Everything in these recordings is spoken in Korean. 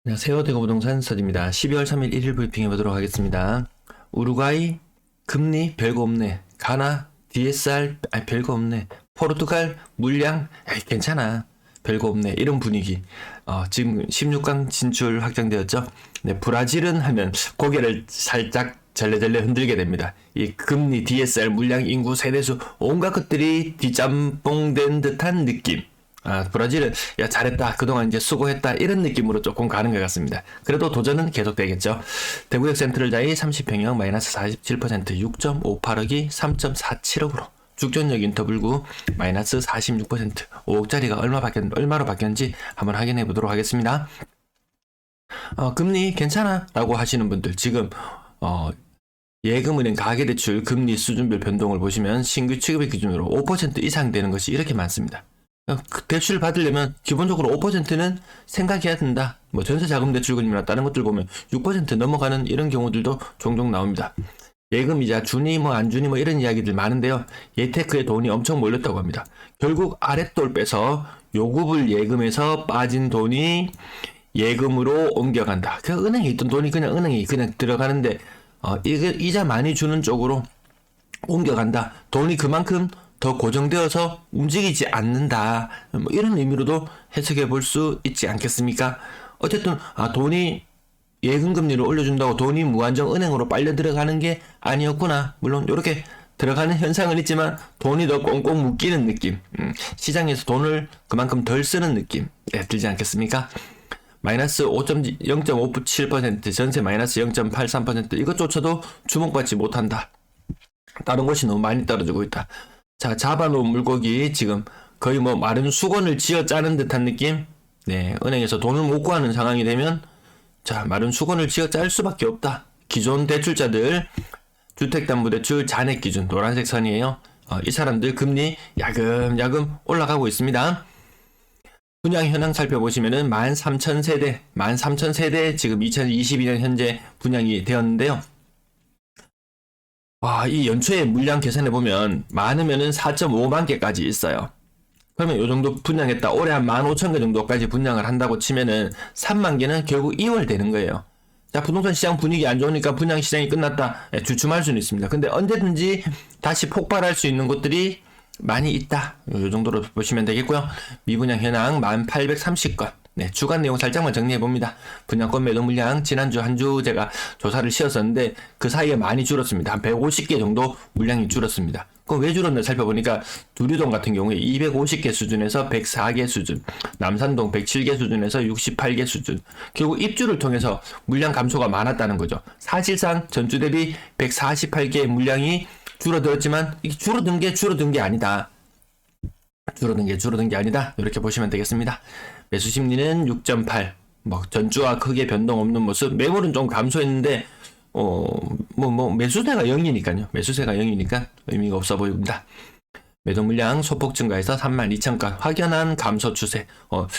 안녕하세요. 대구부동산 서디입니다. 12월 3일 1일 브리핑 해보도록 하겠습니다. 우루과이 금리 별거 없네. 가나 DSR 별거 없네. 포르투갈 물량 괜찮아. 별거 없네. 이런 분위기. 지금 16강 진출 확정되었죠. 네, 브라질은 하면 고개를 살짝 절레절레 흔들게 됩니다. 이 금리 DSR 물량 인구 세대수 온갖 것들이 뒷짬뽕된 듯한 느낌. 브라질은 야 잘했다 그동안 이제 수고했다 이런 느낌으로 조금 가는 것 같습니다. 그래도 도전은 계속되겠죠. 대구역 센트럴자이 30평형 마이너스 47% 6.58억이 3.47억으로 죽전역 인터블구 마이너스 46% 5억짜리가 얼마로 바뀌었는지 한번 확인해 보도록 하겠습니다. 금리 괜찮아 라고 하시는 분들 지금 예금은행 가계대출 금리 수준별 변동을 보시면 신규 취급의 기준으로 5% 이상 되는 것이 이렇게 많습니다. 대출 받으려면 기본적으로 5%는 생각해야 된다. 뭐 전세자금대출금이나 다른 것들 보면 6% 넘어가는 이런 경우들도 종종 나옵니다. 예금이자 주니 뭐 안 주니 뭐 이런 이야기들 많은데요. 예테크에 돈이 엄청 몰렸다고 합니다. 결국 아랫돌 빼서 요구불 예금에서 빠진 돈이 예금으로 옮겨간다. 그 은행에 있던 돈이 그냥 은행에 그냥 들어가는데 이게 이자 많이 주는 쪽으로 옮겨간다. 돈이 그만큼 더 고정되어서 움직이지 않는다. 뭐 이런 의미로도 해석해 볼 수 있지 않겠습니까? 어쨌든 돈이 예금금리를 올려준다고 돈이 무한정 은행으로 빨려 들어가는 게 아니었구나. 물론 이렇게 들어가는 현상은 있지만 돈이 더 꽁꽁 묶이는 느낌. 시장에서 돈을 그만큼 덜 쓰는 느낌 들지 않겠습니까? 마이너스 0.57% 전세 마이너스 0.83% 이것조차도 주목받지 못한다. 다른 곳이 너무 많이 떨어지고 있다. 자, 잡아놓은 물고기 지금 거의 뭐 마른 수건을 쥐어 짜는 듯한 느낌? 네, 은행에서 돈을 못 구하는 상황이 되면 자, 마른 수건을 쥐어 짤 수밖에 없다. 기존 대출자들 주택담보대출 잔액 기준 노란색 선이에요. 이 사람들 금리 야금야금 올라가고 있습니다. 분양 현황 살펴보시면은 13,000세대 지금 2022년 현재 분양이 되었는데요. 이 연초에 물량 계산해보면 많으면은 4.5만 개까지 있어요. 그러면 요 정도 분양했다. 올해 한 15,000개 정도까지 분양을 한다고 치면은 3만 개는 결국 2월 되는 거예요. 자, 부동산 시장 분위기 안 좋으니까 분양 시장이 끝났다. 주춤할 수는 있습니다. 근데 언제든지 다시 폭발할 수 있는 곳들이 많이 있다. 요 정도로 보시면 되겠고요. 미분양 현황 1830건. 네, 주간 내용 살짝만 정리해봅니다. 분양권 매도 물량 지난주 한 주 제가 조사를 쉬었었는데 그 사이에 많이 줄었습니다. 한 150개 정도 물량이 줄었습니다. 그럼 왜 줄었나 살펴보니까 두류동 같은 경우에 250개 수준에서 104개 수준, 남산동 107개 수준에서 68개 수준. 결국 입주를 통해서 물량 감소가 많았다는 거죠. 사실상 전주 대비 148개의 물량이 줄어들었지만 이게 줄어든 게 아니다. 줄어든 게 아니다. 이렇게 보시면 되겠습니다. 매수 심리는 6.8. 뭐 전주와 크게 변동 없는 모습. 매물은 좀 감소했는데 매수세가 0이니까요. 매수세가 0이니까 의미가 없어 보입니다. 매도 물량 소폭 증가해서 32,000건. 확연한 감소 추세.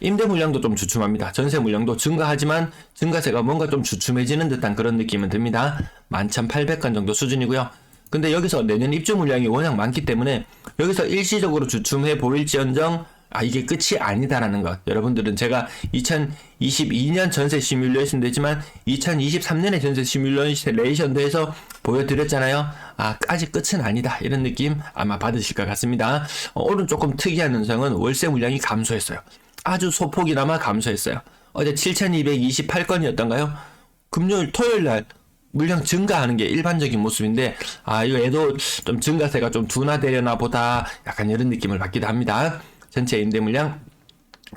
임대 물량도 좀 주춤합니다. 전세 물량도 증가하지만 증가세가 뭔가 좀 주춤해지는 듯한 그런 느낌은 듭니다. 11,800건 정도 수준이고요. 근데 여기서 내년 입주 물량이 워낙 많기 때문에 여기서 일시적으로 주춤해 보일지언정 이게 끝이 아니다라는 것. 여러분들은 제가 2022년 전세 시뮬레이션도 했지만 2023년의 전세 시뮬레이션도 해서 보여드렸잖아요. 아직 끝은 아니다. 이런 느낌 아마 받으실 것 같습니다. 오늘 조금 특이한 현상은 월세 물량이 감소했어요. 아주 소폭이나마 감소했어요. 어제 7,228건이었던가요? 금요일 토요일 날 물량 증가하는 게 일반적인 모습인데 이거 얘도 좀 증가세가 좀 둔화되려나 보다 약간 이런 느낌을 받기도 합니다. 전체 임대 물량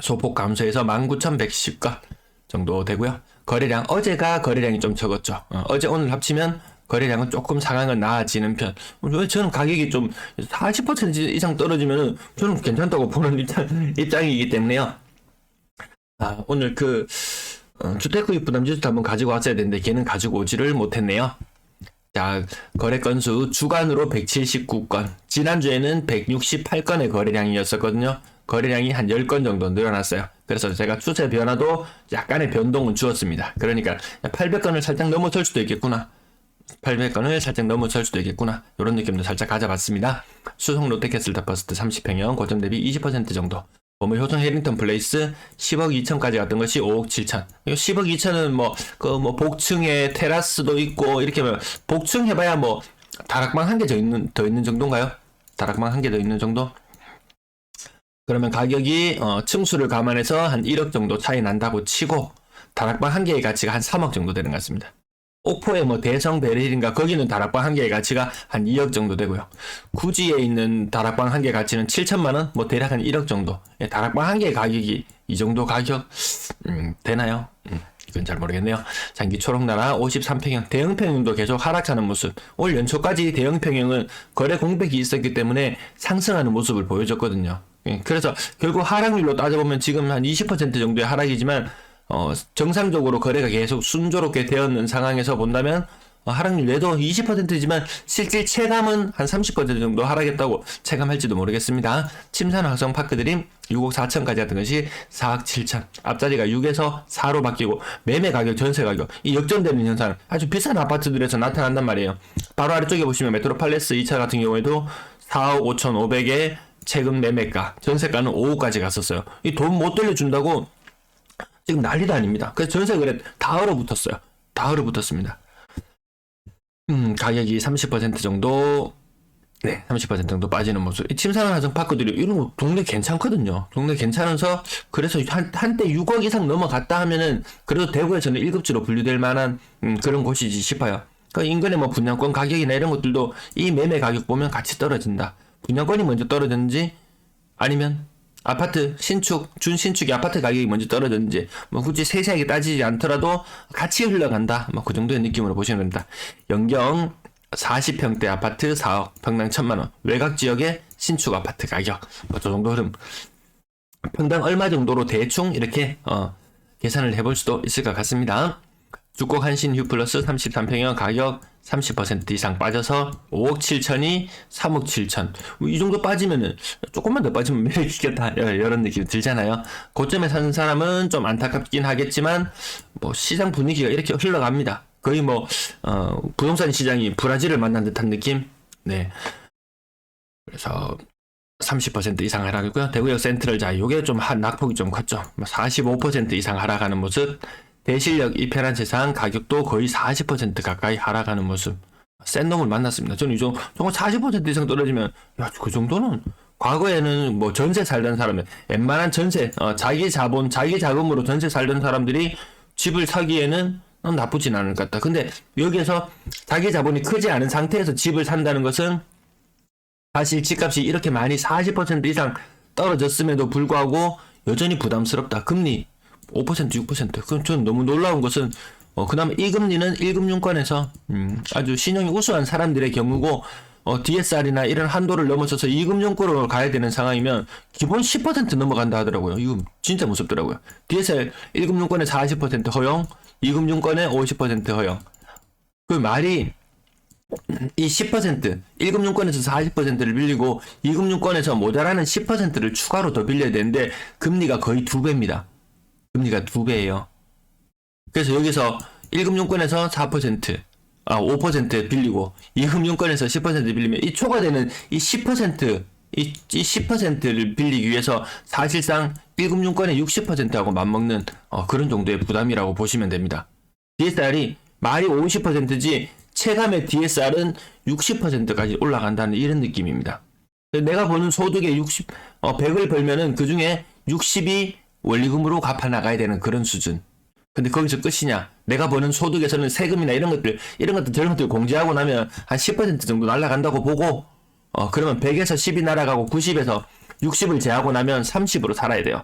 소폭 감소해서 19,110건 정도 되고요. 거래량 어제가 거래량이 좀 적었죠. 어제 오늘 합치면 거래량은 조금 상황은 나아지는 편. 왜 저는 가격이 좀 40% 이상 떨어지면은 저는 괜찮다고 보는 입장이기 때문에요. 오늘 주택구입 부담지수도 한번 가지고 왔어야 되는데 걔는 가지고 오지를 못했네요. 자, 거래 건수 주간으로 179건. 지난주에는 168건의 거래량이었었거든요. 거래량이 한 10건 정도 늘어났어요. 그래서 제가 추세 변화도 약간의 변동은 주었습니다. 그러니까 800건을 살짝 넘어설 수도 있겠구나. 800건을 살짝 넘어설 수도 있겠구나. 이런 느낌도 살짝 가져봤습니다. 수성 롯데캐슬 더퍼스트 30평형 고점 대비 20% 정도 뭐 효성 해링턴 플레이스 10억 2천까지 갔던 것이 5억 7천. 10억 2천은 뭐 복층에 테라스도 있고 이렇게 뭐 복층 해봐야 뭐 다락방 한 개 더 있는 정도인가요? 다락방 한 개 더 있는 정도? 그러면 가격이 층수를 감안해서 한 1억 정도 차이 난다고 치고 다락방 한 개의 가치가 한 3억 정도 되는 것 같습니다. 옥포의 뭐 대성 베르힐인가 거기는 다락방 한 개의 가치가 한 2억 정도 되고요. 구지에 있는 다락방 한 개 가치는 7천만원, 뭐 대략 한 1억 정도. 예, 다락방 한 개의 가격이 이 정도 가격 되나요? 그건 잘 모르겠네요. 장기 초록나라 53평형 대형평형도 계속 하락하는 모습. 올 연초까지 대형평형은 거래 공백이 있었기 때문에 상승하는 모습을 보여줬거든요. 예, 그래서 결국 하락률로 따져보면 지금 한 20% 정도의 하락이지만 정상적으로 거래가 계속 순조롭게 되었는 상황에서 본다면 하락률 얘도 20%지만 실질 체감은 한 30% 정도 하락했다고 체감할지도 모르겠습니다. 침산 화성 파크드림 6억 4천까지 했던 것이 4억 7천. 앞자리가 6에서 4로 바뀌고 매매 가격, 전세 가격 이 역전되는 현상 아주 비싼 아파트들에서 나타난단 말이에요. 바로 아래쪽에 보시면 메트로팔레스 2차 같은 경우에도 4억 5천 5백에 최근 매매가, 전세가는 5억까지 갔었어요. 이 돈 못 돌려준다고 지금 난리도 아닙니다. 그래서 전세 거래 다 얼어붙었어요. 다 얼어붙었습니다. 가격이 30% 정도, 네, 30% 정도 빠지는 모습. 이 침산 화성 파크들이 이런 거 동네 괜찮거든요. 동네 괜찮아서 그래서 한때 6억 이상 넘어갔다 하면은 그래도 대구에서는 1급지로 분류될 만한 그런 곳이지 싶어요. 그 인근의 뭐 분양권 가격이나 이런 것들도 이 매매 가격 보면 같이 떨어진다. 분양권이 먼저 떨어졌는지 아니면 아파트 신축, 준신축이 아파트 가격이 먼저 떨어졌는지 뭐 굳이 세세하게 따지지 않더라도 같이 흘러간다. 뭐 그 정도의 느낌으로 보시면 됩니다. 영경 40평대 아파트 4억, 평당 1,000만원. 외곽 지역의 신축 아파트 가격. 뭐 저 정도 흐름. 평당 얼마 정도로 대충 이렇게 계산을 해볼 수도 있을 것 같습니다. 주곡 한신 휴플러스 33평형 가격 30% 이상 빠져서 5억 7천이 3억 7천. 이 정도 빠지면은 조금만 더 빠지면 매력있겠다. 이런 느낌이 들잖아요. 고점에 사는 사람은 좀 안타깝긴 하겠지만 뭐 시장 분위기가 이렇게 흘러갑니다. 거의 뭐 부동산 시장이 브라질을 만난 듯한 느낌. 네. 그래서 30% 이상 하락이고요. 대구역 센트럴 자 요게 좀 낙폭이 좀 컸죠. 45% 이상 하락하는 모습. 대실력 2편한 세상 가격도 거의 40% 가까이 하락하는 모습. 센 놈을 만났습니다. 저는 정말 40% 이상 떨어지면 야, 그 정도는 과거에는 뭐 전세 살던 사람은 웬만한 전세, 자기 자본, 자기 자금으로 전세 살던 사람들이 집을 사기에는 나쁘진 않을 것 같다. 근데 여기에서 자기 자본이 크지 않은 상태에서 집을 산다는 것은 사실 집값이 이렇게 많이 40% 이상 떨어졌음에도 불구하고 여전히 부담스럽다. 금리 5%, 6%. 그럼 저는 너무 놀라운 것은 그나마 이 금리는 1금융권에서 아주 신용이 우수한 사람들의 경우고 DSR이나 이런 한도를 넘어서서 2금융권으로 가야 되는 상황이면 기본 10% 넘어간다 하더라고요. 이거 진짜 무섭더라고요. DSR 1금융권에 40% 허용, 2금융권에 50% 허용. 그 말이 이 10%, 1금융권에서 40%를 빌리고 2금융권에서 모자라는 10%를 추가로 더 빌려야 되는데 금리가 거의 2배입니다. 금리가 2배예요. 그래서 여기서 1금융권에서 4%, 5% 빌리고 2금융권에서 10% 빌리면 이 초과되는 이 10%, 이 10%를 빌리기 위해서 사실상 1금융권의 60%하고 맞먹는 그런 정도의 부담이라고 보시면 됩니다. DSR이 말이 50%지 체감의 DSR은 60%까지 올라간다는 이런 느낌입니다. 내가 버는 소득의 100을 벌면은 그 중에 60이 원리금으로 갚아 나가야 되는 그런 수준. 근데 거기서 끝이냐? 내가 버는 소득에서는 세금이나 이런 것들 저런 것들 공제하고 나면 한 10% 정도 날아간다고 보고, 그러면 100에서 10이 날아가고 90에서 60을 제하고 나면 30으로 살아야 돼요.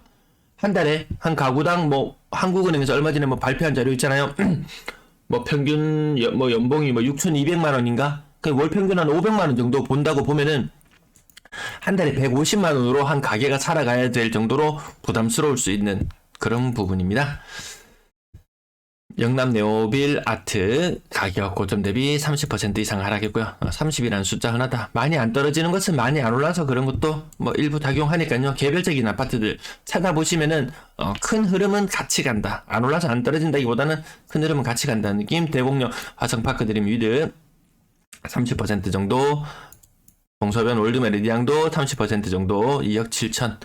한 달에 한 가구당 뭐 한국은행에서 얼마 전에 뭐 발표한 자료 있잖아요. 뭐 평균 뭐 연봉이 뭐 6,200만 원인가? 월 평균 한 500만 원 정도 본다고 보면은 한 달에 150만 원으로 한 가게가 살아가야 될 정도로 부담스러울 수 있는 그런 부분입니다. 영남 네오빌 아트 가격 고점 대비 30% 이상 하락했고요. 30이라는 숫자 흔하다. 많이 안 떨어지는 것은 많이 안 올라서 그런 것도 뭐 일부 작용하니까요. 개별적인 아파트들 찾아보시면은 큰 흐름은 같이 간다. 안 올라서 안 떨어진다기보다는 큰 흐름은 같이 간다는 느낌. 대곡역 화성파크 드림 위드 30% 정도. 동서변 올드메리디앙도 30% 정도 2억 7천.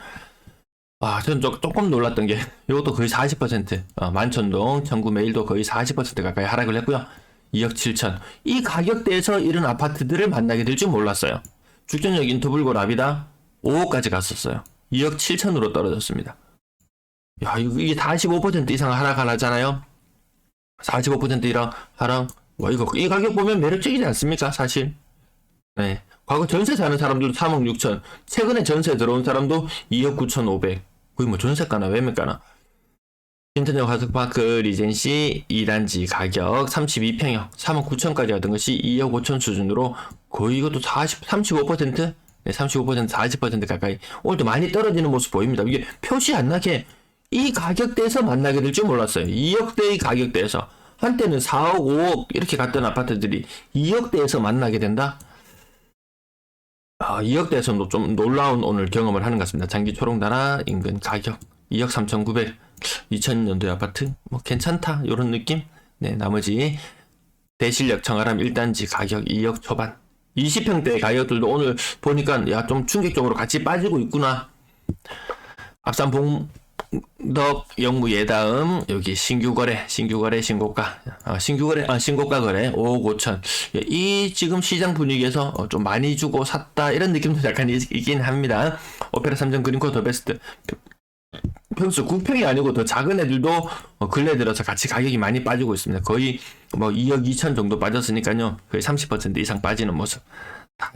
저는 조금 놀랐던 게, 이것도 거의 40%, 만천동, 청구 매일도 거의 40% 가까이 하락을 했고요. 2억 7천. 이 가격대에서 이런 아파트들을 만나게 될 줄 몰랐어요. 죽전역 인터불고 라비다 5억까지 갔었어요. 2억 7천으로 떨어졌습니다. 야, 이게 45% 이상 하락하잖아요. 45% 이상 하락. 와, 이 가격 보면 매력적이지 않습니까? 사실. 네. 과거 전세 사는 사람들도 3억 6천. 최근에 전세 들어온 사람도 2억 9천 5백. 거의 뭐 전세가나 매매가나. 신천역 화석파크 리젠시 2단지 가격 32평형 3억 9천까지 하던 것이 2억 5천 수준으로 거의 이것도 35%? 네, 35%, 40% 가까이. 오늘도 많이 떨어지는 모습 보입니다. 이게 표시 안 나게 이 가격대에서 만나게 될 줄 몰랐어요. 2억대의 가격대에서. 한때는 4억, 5억 이렇게 갔던 아파트들이 2억대에서 만나게 된다? 2억대에서 좀 놀라운 오늘 경험을 하는 것 같습니다. 장기 초록나라 인근 가격 2억 3,900. 2000년도의 아파트 뭐 괜찮다 요런 느낌. 네, 나머지 대실력 청아람 1단지 가격 2억 초반. 20평대 가격들도 오늘 보니까 야, 좀 충격적으로 같이 빠지고 있구나. 앞산 봉덕 영무 예다음 여기 신규거래 신고가 신고가 거래 5억 5천. 이 지금 시장 분위기에서 좀 많이 주고 샀다 이런 느낌도 약간 있긴 합니다. 오페라 3점 그린코 더 베스트 평수 9평이 아니고 더 작은 애들도 근래 들어서 같이 가격이 많이 빠지고 있습니다. 거의 뭐 2억 2천 정도 빠졌으니까요. 거의 30% 이상 빠지는 모습.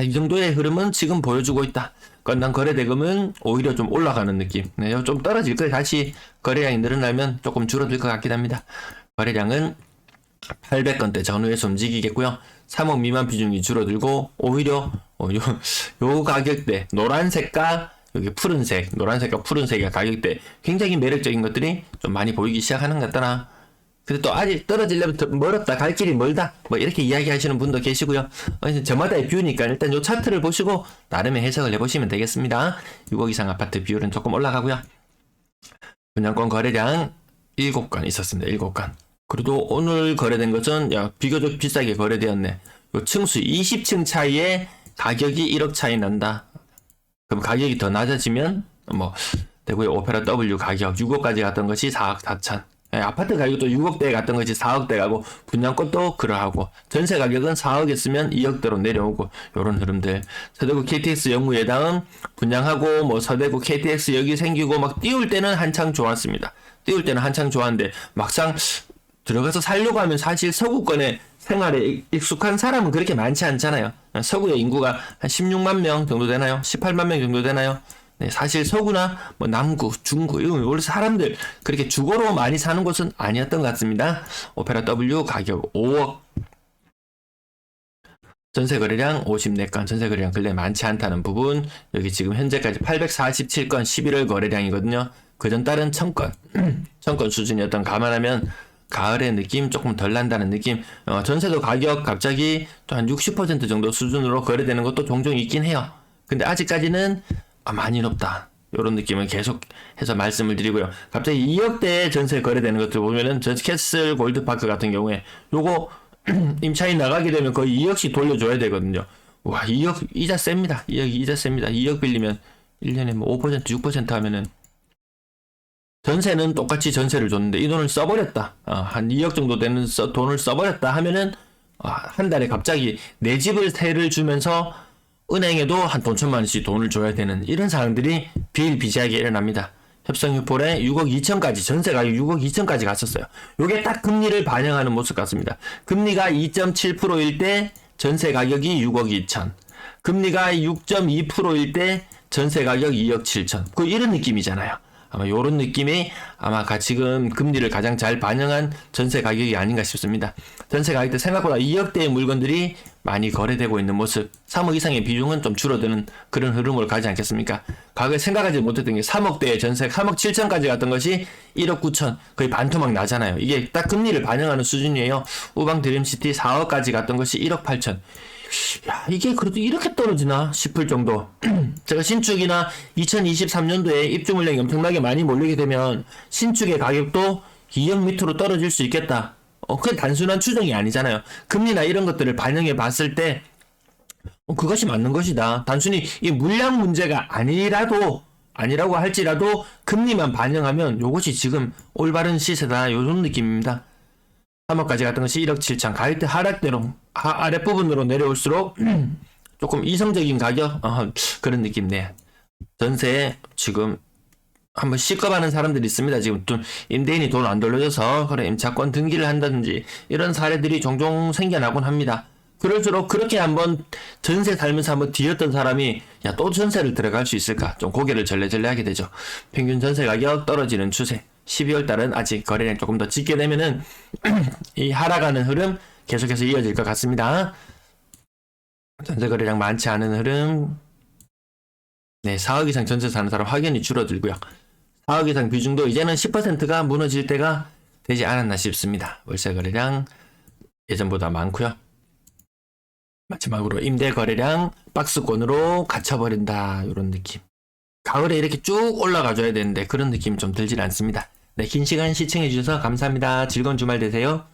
이 정도의 흐름은 지금 보여주고 있다. 건당 거래 대금은 오히려 좀 올라가는 느낌. 네, 좀 떨어질 거예요. 다시 거래량이 늘어나면 조금 줄어들 것 같긴 합니다. 거래량은 800건대 전후에서 움직이겠고요. 3억 미만 비중이 줄어들고 오히려 요 가격대 노란색과 여기 푸른색, 노란색과 푸른색의 가격대 굉장히 매력적인 것들이 좀 많이 보이기 시작하는 것 같더라. 근데 또 아직 떨어지려면 더 멀었다, 갈 길이 멀다, 뭐 이렇게 이야기하시는 분도 계시고요. 저마다의 뷰니까 일단 요 차트를 보시고 나름의 해석을 해보시면 되겠습니다. 6억 이상 아파트 비율은 조금 올라가고요. 분양권 거래량 7건 있었습니다. 7건. 그래도 오늘 거래된 것은 비교적 비싸게 거래되었네. 요 층수 20층 차이에 가격이 1억 차이 난다. 그럼 가격이 더 낮아지면 뭐 대구의 오페라 W 가격 6억까지 갔던 것이 4억 4천. 아파트 가격도 6억대에 갔던 것이 4억대 가고 분양권도 그러하고 전세 가격은 4억이었으면 2억대로 내려오고 요런 흐름들. 서대구 KTX 영무 예당은 분양하고 뭐 서대구 KTX 여기 생기고 막 띄울 때는 한창 좋았습니다. 띄울 때는 한창 좋았는데 막상 들어가서 살려고 하면 사실 서구권에 생활에 익숙한 사람은 그렇게 많지 않잖아요. 서구의 인구가 한 16만 명 정도 되나요? 18만 명 정도 되나요? 네, 사실 서구나 뭐 남구, 중구 이런 원래 사람들 그렇게 주거로 많이 사는 곳은 아니었던 것 같습니다. 오페라 W 가격 5억. 전세 거래량 54건, 전세 거래량 근래 많지 않다는 부분. 여기 지금 현재까지 847건 11월 거래량이거든요. 그전 달은 1000건, 1000건 수준이었던 감안하면 가을의 느낌 조금 덜 난다는 느낌. 전세도 가격 갑자기 또 한 60% 정도 수준으로 거래되는 것도 종종 있긴 해요. 근데 아직까지는 많이 높다. 이런 느낌을 계속해서 말씀을 드리고요. 갑자기 2억대 전세 거래되는 것들 보면은 저 캐슬 골드파크 같은 경우에 요거 임차인 나가게 되면 거의 2억씩 돌려줘야 되거든요. 와, 2억 이자 셉니다. 2억 이자 셉니다. 2억 빌리면 1년에 뭐 5%, 6% 하면은 전세는 똑같이 전세를 줬는데 이 돈을 써버렸다. 한 2억 정도 되는 돈을 써버렸다 하면은 한 달에 갑자기 내 집을 세를 주면서 은행에도 한 돈 1,000만 원씩 돈을 줘야 되는 이런 상황들이 비일비재하게 일어납니다. 협성유폴에 6억 2천까지 전세 가격 6억 2천까지 갔었어요. 요게 딱 금리를 반영하는 모습 같습니다. 금리가 2.7%일 때 전세 가격이 6억 2천. 금리가 6.2%일 때 전세 가격 2억 7천. 이런 느낌이잖아요. 아마 요런 느낌이 아마 지금 금리를 가장 잘 반영한 전세 가격이 아닌가 싶습니다. 전세 가격대 생각보다 2억대의 물건들이 많이 거래되고 있는 모습. 3억 이상의 비중은 좀 줄어드는 그런 흐름을 가지 않겠습니까? 과거에 생각하지 못했던 게 3억대의 전세 3억 7천까지 갔던 것이 1억 9천 거의 반토막 나잖아요. 이게 딱 금리를 반영하는 수준이에요. 우방 드림시티 4억까지 갔던 것이 1억 8천. 야, 이게 그래도 이렇게 떨어지나 싶을 정도. 제가 신축이나 2023년도에 입주 물량이 엄청나게 많이 몰리게 되면 신축의 가격도 2억 밑으로 떨어질 수 있겠다. 그게 단순한 추정이 아니잖아요. 금리나 이런 것들을 반영해 봤을 때 그것이 맞는 것이다. 단순히 이 물량 문제가 아니라고 할지라도 금리만 반영하면 요것이 지금 올바른 시세다 요런 느낌입니다. 3월까지 갔던 것이 1억 7천 가격대 하락대로 아랫부분으로 내려올수록 조금 이성적인 가격 그런 느낌네. 전세 지금 한번 시급하는 사람들이 있습니다. 지금 또 임대인이 돈 안 돌려줘서 그래 임차권 등기를 한다든지 이런 사례들이 종종 생겨나곤 합니다. 그럴수록 그렇게 한번 전세 살면서 한번 뒤었던 사람이 야 또 전세를 들어갈 수 있을까 좀 고개를 절레절레 하게 되죠. 평균 전세 가격 떨어지는 추세 12월 달은 아직 거래량 조금 더 짙게 되면은 이 하락하는 흐름 계속해서 이어질 것 같습니다. 전세 거래량 많지 않은 흐름. 네, 4억 이상 전세 사는 사람 확연히 줄어들고요. 4억 이상 비중도 이제는 10%가 무너질 때가 되지 않았나 싶습니다. 월세 거래량 예전보다 많고요. 마지막으로 임대 거래량 박스권으로 갇혀버린다 이런 느낌. 가을에 이렇게 쭉 올라가줘야 되는데 그런 느낌이 좀 들질 않습니다. 네, 긴 시간 시청해주셔서 감사합니다. 즐거운 주말 되세요.